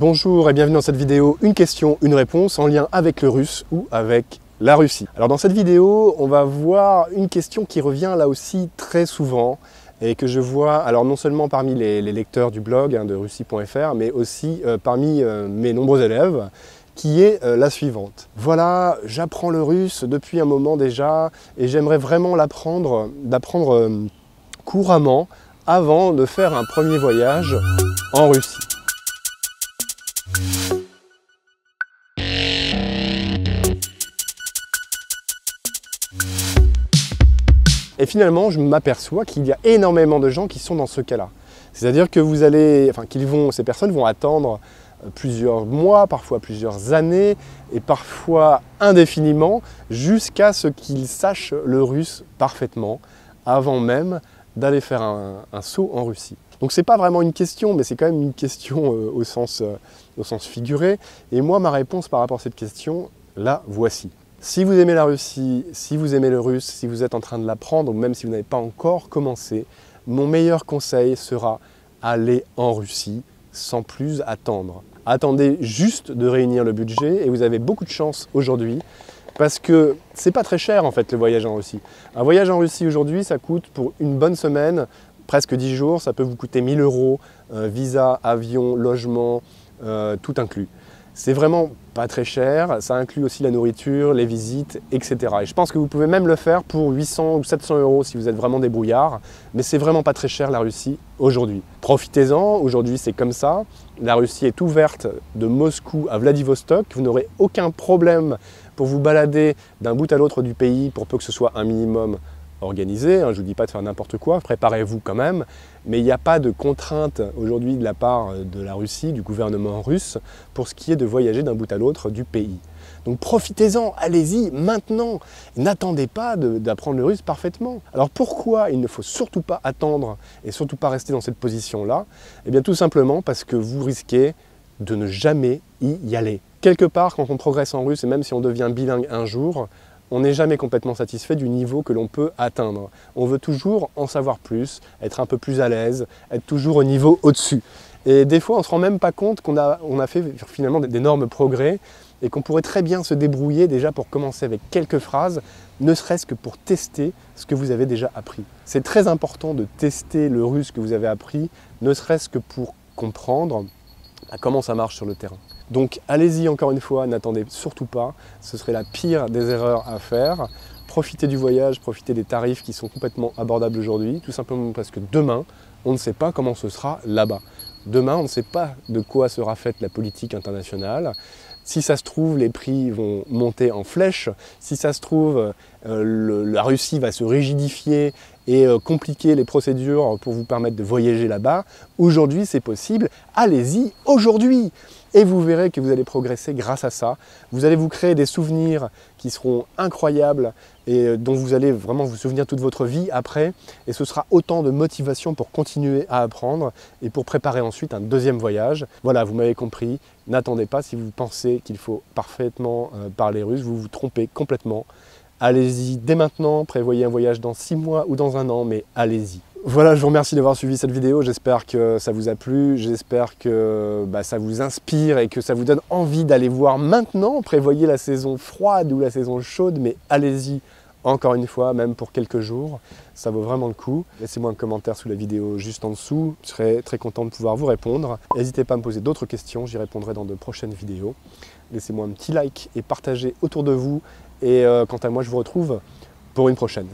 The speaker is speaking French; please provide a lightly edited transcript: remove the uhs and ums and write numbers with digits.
Bonjour et bienvenue dans cette vidéo, une question, une réponse en lien avec le russe ou avec la Russie. Alors dans cette vidéo, on va voir une question qui revient là aussi très souvent et que je vois alors non seulement parmi les lecteurs du blog de russie.fr mais aussi parmi mes nombreux élèves, qui est la suivante. Voilà, j'apprends le russe depuis un moment déjà et j'aimerais vraiment d'apprendre couramment avant de faire un premier voyage en Russie. Et finalement, je m'aperçois qu'il y a énormément de gens qui sont dans ce cas-là. C'est-à-dire que ces personnes vont attendre plusieurs mois, parfois plusieurs années, et parfois indéfiniment, jusqu'à ce qu'ils sachent le russe parfaitement, avant même d'aller faire un saut en Russie. Donc c'est pas vraiment une question, mais c'est quand même une question au sens figuré. Et moi, ma réponse par rapport à cette question, la voici. Si vous aimez la Russie, si vous aimez le russe, si vous êtes en train de l'apprendre, ou même si vous n'avez pas encore commencé, mon meilleur conseil sera aller en Russie sans plus attendre. Attendez juste de réunir le budget et vous avez beaucoup de chance aujourd'hui parce que c'est pas très cher en fait le voyage en Russie. Un voyage en Russie aujourd'hui, ça coûte pour une bonne semaine, presque 10 jours, ça peut vous coûter 1000 €, visa, avion, logement, tout inclus. C'est vraiment pas très cher, ça inclut aussi la nourriture, les visites, etc. Et je pense que vous pouvez même le faire pour 800 ou 700 € si vous êtes vraiment débrouillard, mais c'est vraiment pas très cher la Russie aujourd'hui. Profitez-en, aujourd'hui c'est comme ça. La Russie est ouverte de Moscou à Vladivostok, vous n'aurez aucun problème pour vous balader d'un bout à l'autre du pays pour peu que ce soit un minimum organisé, je ne vous dis pas de faire n'importe quoi, préparez-vous quand même, mais il n'y a pas de contrainte aujourd'hui de la part de la Russie, du gouvernement russe, pour ce qui est de voyager d'un bout à l'autre du pays. Donc profitez-en, allez-y maintenant, n'attendez pas d'apprendre le russe parfaitement. Alors pourquoi il ne faut surtout pas attendre et surtout pas rester dans cette position-là? Eh bien tout simplement parce que vous risquez de ne jamais y aller. Quelque part, quand on progresse en russe, et même si on devient bilingue un jour, on n'est jamais complètement satisfait du niveau que l'on peut atteindre. On veut toujours en savoir plus, être un peu plus à l'aise, être toujours au niveau au-dessus. Et des fois, on ne se rend même pas compte qu'on a fait finalement d'énormes progrès et qu'on pourrait très bien se débrouiller déjà pour commencer avec quelques phrases, ne serait-ce que pour tester ce que vous avez déjà appris. C'est très important de tester le russe que vous avez appris, ne serait-ce que pour comprendre comment ça marche sur le terrain. Donc allez-y encore une fois, n'attendez surtout pas, ce serait la pire des erreurs à faire. Profitez du voyage, profitez des tarifs qui sont complètement abordables aujourd'hui, tout simplement parce que demain, on ne sait pas comment ce sera là-bas. Demain, on ne sait pas de quoi sera faite la politique internationale. Si ça se trouve, les prix vont monter en flèche. Si ça se trouve, la Russie va se rigidifier et compliquer les procédures pour vous permettre de voyager là-bas. Aujourd'hui, c'est possible. Allez-y aujourd'hui! Et vous verrez que vous allez progresser grâce à ça. Vous allez vous créer des souvenirs qui seront incroyables et dont vous allez vraiment vous souvenir toute votre vie après. Et ce sera autant de motivation pour continuer à apprendre et pour préparer ensuite un deuxième voyage. Voilà, vous m'avez compris. N'attendez pas si vous pensez qu'il faut parfaitement parler russe. Vous vous trompez complètement. Allez-y dès maintenant. Prévoyez un voyage dans 6 mois ou dans 1 an, mais allez-y. Voilà, je vous remercie d'avoir suivi cette vidéo, j'espère que ça vous a plu, j'espère que ça vous inspire et que ça vous donne envie d'aller voir maintenant. Prévoyez la saison froide ou la saison chaude, mais allez-y encore une fois, même pour quelques jours, ça vaut vraiment le coup. Laissez-moi un commentaire sous la vidéo juste en dessous, je serai très content de pouvoir vous répondre. N'hésitez pas à me poser d'autres questions, j'y répondrai dans de prochaines vidéos. Laissez-moi un petit like et partagez autour de vous, et quant à moi, je vous retrouve pour une prochaine.